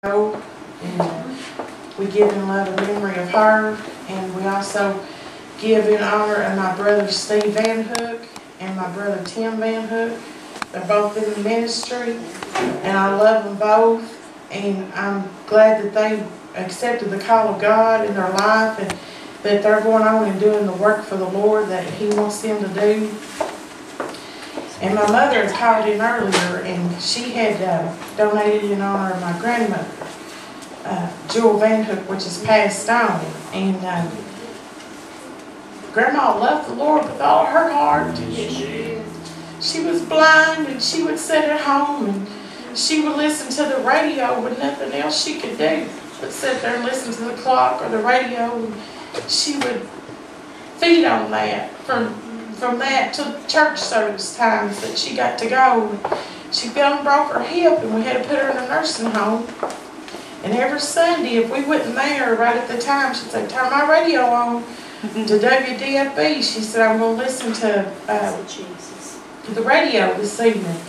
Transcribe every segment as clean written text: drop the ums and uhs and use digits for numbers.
and we give in love and memory of her, and we also give in honor of my brother Steve Van Hook and my brother Tim Van Hook. They're both in the ministry, and I love them both, and I'm glad that they accepted the call of God in their life, and that they're going on and doing the work for the Lord that He wants them to do. And my mother had called in earlier, and she had donated in honor of my grandmother, Jewel Van Hook, which is passed on. And Grandma loved the Lord with all her heart. She was blind, and she would sit at home, and she would listen to the radio with nothing else she could do but sit there and listen to the clock or the radio. And she would feed on that from that to church service times that she got to go. She fell and broke her hip, and we had to put her in a nursing home. And every Sunday, if we wasn't there right at the time, she'd say, "Turn my radio on to WDFB." She said, "I'm going to listen to the radio this evening."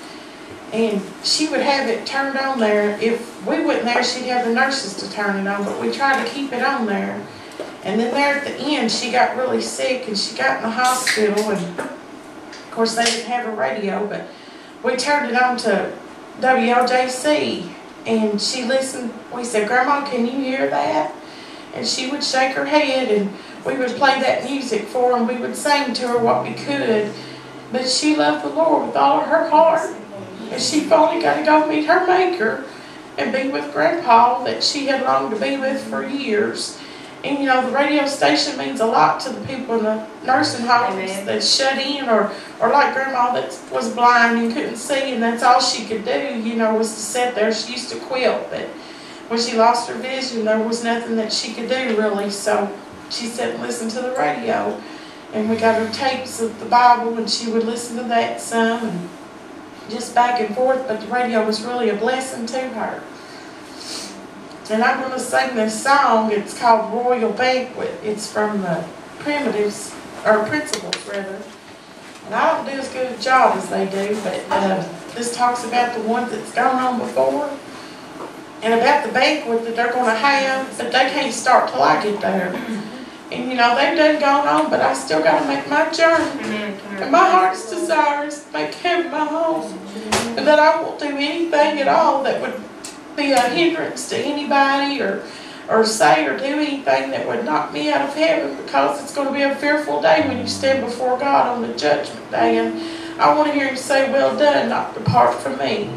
And she would have it turned on there. If we wasn't there, she'd have the nurses to turn it on, but we tried to keep it on there. And then there at the end, she got really sick, and she got in the hospital, and of course they didn't have a radio, but we turned it on to WLJC, and she listened. We said, "Grandma, can you hear that?" And she would shake her head, and we would play that music for her, and we would sing to her what we could. But she loved the Lord with all of her heart, and she finally got to go meet her Maker and be with Grandpa that she had longed to be with for years. And you know, the radio station means a lot to the people in the nursing homes that's shut in, or like Grandma that was blind and couldn't see, and that's all she could do, you know, was to sit there. She used to quilt, but when she lost her vision, there was nothing that she could do really, so she sat and listened to the radio. And we got her tapes of the Bible, and she would listen to that some, and just back and forth, but the radio was really a blessing to her. And I'm going to sing this song. It's called Royal Banquet. It's from the Principles, rather. And I don't do as good a job as they do, but this talks about the ones that's gone on before, and about the banquet that they're going to have, but they can't start till I get there. And you know, they've done gone on, but I still got to make my journey. And my heart's desire is to make heaven my home, and that I won't do anything at all that would be a hindrance to anybody, or say or do anything that would knock me out of heaven, because it's going to be a fearful day when you stand before God on the judgment day. And I want to hear Him say, "Well done, not depart from me."